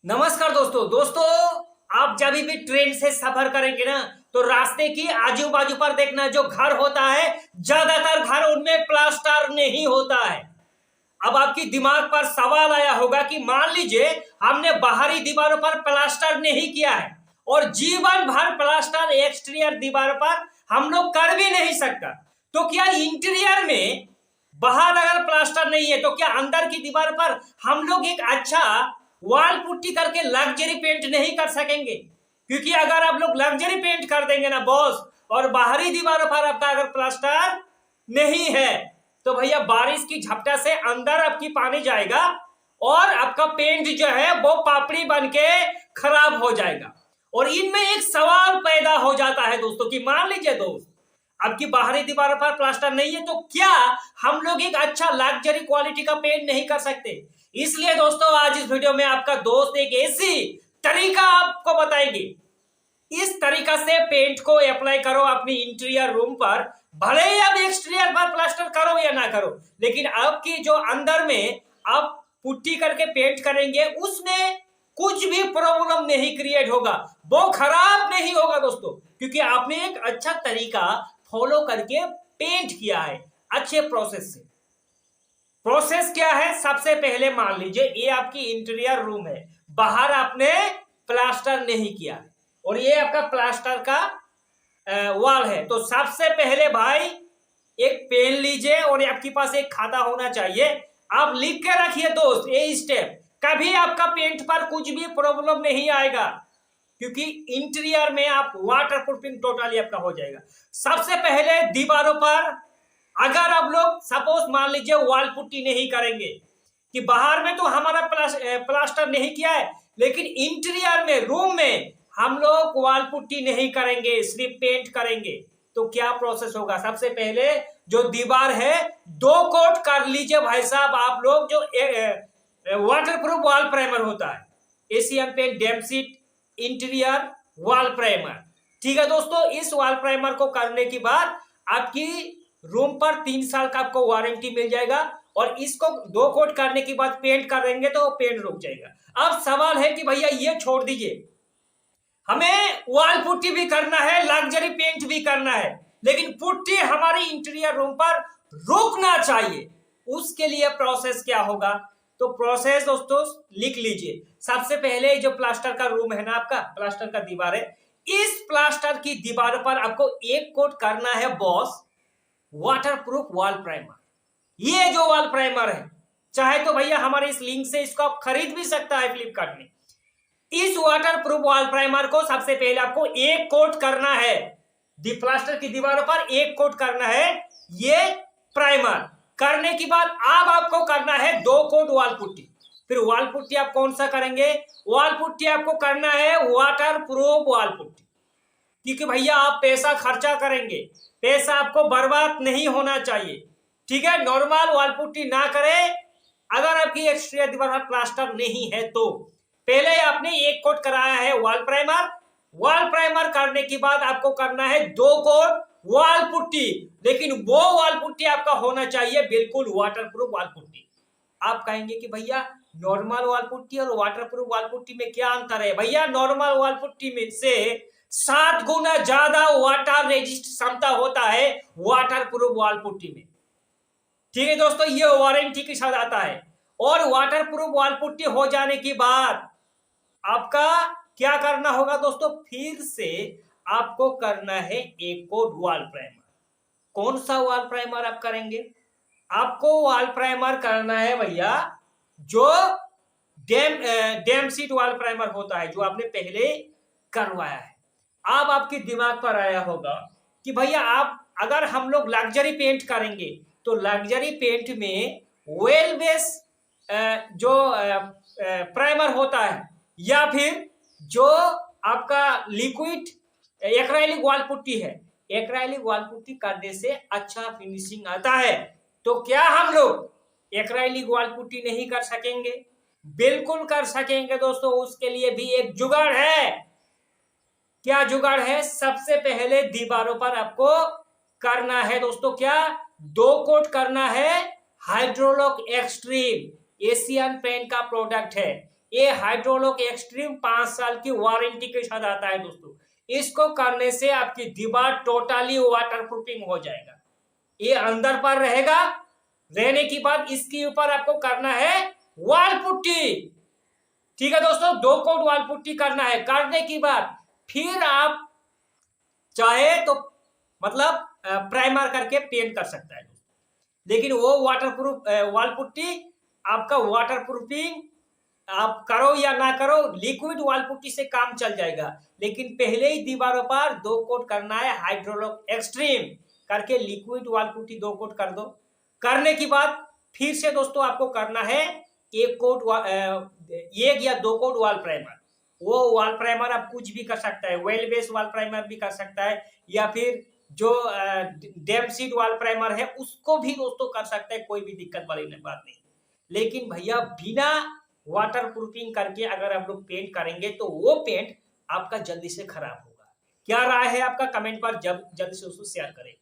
नमस्कार दोस्तों आप जब भी ट्रेन से सफर करेंगे ना तो रास्ते की आजू बाजू पर देखना जो घर होता है ज्यादातर घर उनमें प्लास्टर नहीं होता है। अब आपकी दिमाग पर सवाल आया होगा कि मान लीजिए हमने बाहरी दीवारों पर प्लास्टर नहीं किया है और जीवन भर प्लास्टर एक्सटीरियर दीवार पर हम लोग कर भी नहीं सकता, तो क्या इंटीरियर में बाहर अगर प्लास्टर नहीं है तो क्या अंदर की दीवार पर हम लोग एक अच्छा वॉल पुट्टी करके लग्जरी पेंट नहीं कर सकेंगे? क्योंकि अगर आप लोग लग्जरी पेंट कर देंगे ना बॉस, और बाहरी दीवारों पर आपका अगर प्लास्टर नहीं है तो भैया बारिश की झपटा से अंदर आपकी पानी जाएगा और आपका पेंट जो है वो पापड़ी बन के खराब हो जाएगा। और इनमें एक सवाल पैदा हो जाता है दोस्तों कि मान लीजिए दोस्त आपकी बाहरी दीवारों पर प्लास्टर नहीं है तो क्या हम लोग एक अच्छा लग्जरी क्वालिटी का पेंट नहीं कर सकते? इसलिए दोस्तों आज इस वीडियो में आपका दोस्त एक ऐसी तरीका आपको बताएंगे, इस तरीका से पेंट को अप्लाई करो अपनी इंटीरियर रूम पर। भले ही आप एक्सटीरियर पर प्लास्टर करो या ना करो, लेकिन आपकी जो अंदर में आप पुट्टी करके पेंट करेंगे उसमें कुछ भी प्रॉब्लम नहीं क्रिएट होगा, वो खराब नहीं होगा दोस्तों, क्योंकि आपने एक अच्छा तरीका फॉलो करके पेंट किया है अच्छे प्रोसेस से। प्रोसेस क्या है? सबसे पहले मान लीजिए ये आपकी इंटीरियर रूम है, बाहर आपने प्लास्टर नहीं किया और ये आपका प्लास्टर का वॉल है। तो सबसे पहले भाई एक पेन लीजिए और आपके पास एक खाता होना चाहिए, आप लिख के रखिए दोस्त ये स्टेप। कभी आपका पेंट पर कुछ भी प्रॉब्लम नहीं आएगा क्योंकि इंटीरियर में आप वाटर प्रूफिंग टोटली आपका हो जाएगा। सबसे पहले दीवारों पर अगर आप लोग सपोज मान लीजिए वॉल पुट्टी नहीं करेंगे कि बाहर में तो हमारा प्लास्टर नहीं किया है, लेकिन इंटीरियर में रूम में हम लोग वॉल पुट्टी नहीं करेंगे, सिर्फ पेंट करेंगे, तो क्या प्रोसेस होगा? सबसे पहले जो दीवार है 2 कोट कर लीजिए भाई साहब आप लोग, जो वाटर प्रूफ वॉल प्राइमर होता है, Asian Paint damp sheath interior wall primer. ठीक है दोस्तों, इस वॉल प्राइमर को करने के बाद आपकी रूम पर 3 साल का आपको वारंटी मिल जाएगा और इसको 2 कोट करने के बाद पेंट करेंगे तो पेंट रुक जाएगा। अब सवाल है कि भैया ये छोड़ दीजिए, हमें वॉल पुट्टी भी करना है, लग्जरी पेंट भी करना है, लेकिन पुट्टी हमारी इंटीरियर रूम पर रुकना चाहिए, उसके लिए प्रोसेस क्या होगा? तो प्रोसेस दोस्तों लिख लीजिए। सबसे पहले जो प्लास्टर का रूम है ना, आपका प्लास्टर का दीवार है, इस प्लास्टर की दीवार पर आपको 1 कोट करना है बॉस वाटरप्रूफ वॉल प्राइमर। ये जो वॉल प्राइमर है, चाहे तो भैया हमारे इस लिंक से इसको आप खरीद भी सकता है फ्लिपकार्ट में। इस वाटरप्रूफ वॉल प्राइमर को सबसे पहले आपको 1 कोट करना है, प्लास्टर की दीवारों पर 1 कोट करना है ये प्राइमर। करने के बाद अब आपको करना है 2 कोट वॉल पुट्टी। फिर वॉल पुट्टी आप कौन सा करेंगे? वॉल पुट्टी आपको करना है वाटरप्रूफ वॉल पुट्टी, क्योंकि भैया आप पैसा खर्चा करेंगे, पैसा आपको बर्बाद नहीं होना चाहिए। ठीक है, नॉर्मल वॉल पुट्टी ना करें अगर आपकी एक्सटीरियर दीवार पर प्लास्टर नहीं है तो। पहले आपने 1 कोट कराया है वॉल प्राइमर, वॉल प्राइमर करने के बाद आपको करना है 2 कोट वॉल पुट्टी, लेकिन वो वॉल पुट्टी आपका होना चाहिए बिल्कुल वाटरप्रूफ वॉल पुट्टी। आप कहेंगे कि भैया नॉर्मल वॉल पुट्टी और वाटरप्रूफ वॉल पुट्टी में क्या अंतर है? भैया नॉर्मल वॉल पुट्टी में से 7 गुना ज्यादा वाटर रेजिस्ट क्षमता होता है वाटरप्रूफ वॉल पुट्टी में। ठीक है दोस्तों, ये वारंटी के साथ आता है। और वाटरप्रूफ वॉल पुट्टी हो जाने के बाद आपका क्या करना होगा दोस्तों? फिर से आपको करना है 1 कोट वॉल प्राइमर। कौन सा वॉल प्राइमर आप करेंगे? आपको वॉल प्राइमर करना है भैया जो डेमशीट वॉल प्राइमर होता है, जो आपने पहले करवाया है। अब आपके दिमाग पर आया होगा कि भैया आप अगर हम लोग लग्जरी पेंट करेंगे तो लग्जरी पेंट में वेल बेस जो प्राइमर होता है या फिर जो आपका लिक्विड एक्राइलिक वॉल पुट्टी है, एक्राइलिक वॉल पुट्टी करने से अच्छा फिनिशिंग आता है, तो क्या हम लोग एक्राइलिक वॉल पुट्टी नहीं कर सकेंगे? बिल्कुल कर सकेंगे दोस्तों। उसके लिए भी एक जुगाड़ है। क्या जुगाड़ है? सबसे पहले दीवारों पर आपको करना है दोस्तों क्या? 2 कोट करना है हाइड्रोलॉक एक्सट्रीम, एशियन पेंट का प्रोडक्ट है। ये हाइड्रोलॉक एक्सट्रीम 5 साल की वारंटी के साथ आता है दोस्तों। इसको करने से आपकी दीवार टोटली वाटर प्रूफिंग हो जाएगा। ये अंदर पर रहेगा, रहने की बाद इसके ऊपर आपको करना है वॉल पुट्टी। ठीक है दोस्तों, 2 कोट वॉल पुट्टी करना है। करने की बाद फिर आप चाहे तो मतलब प्राइमर करके पेंट कर सकता है, लेकिन वो वाटरप्रूफ वॉल पुट्टी आपका वाटर प्रूफिंग आप करो या ना करो, लिक्विड वॉल पुट्टी से काम चल जाएगा। लेकिन पहले ही दीवारों पर 2 कोट करना है हाइड्रोलॉक एक्सट्रीम करके, लिक्विड वॉल पुट्टी 2 कोट कर दो। करने की बाद फिर से दोस्तों आपको करना है 1 कोट 1 या 2 कोट वॉल प्राइमर। वो वॉल प्राइमर आप कुछ भी कर सकता है, वेल बेस वॉल प्राइमर भी कर सकता है, या फिर जो डैम सीड वॉल प्राइमर है उसको भी दोस्तों कर सकता है, कोई भी दिक्कत वाली बात नहीं। लेकिन भैया बिना वाटर प्रूफिंग करके अगर आप लोग पेंट करेंगे तो वो पेंट आपका जल्दी से खराब होगा। क्या राय है आपका, कमेंट पर जल्दी से उसको शेयर करें।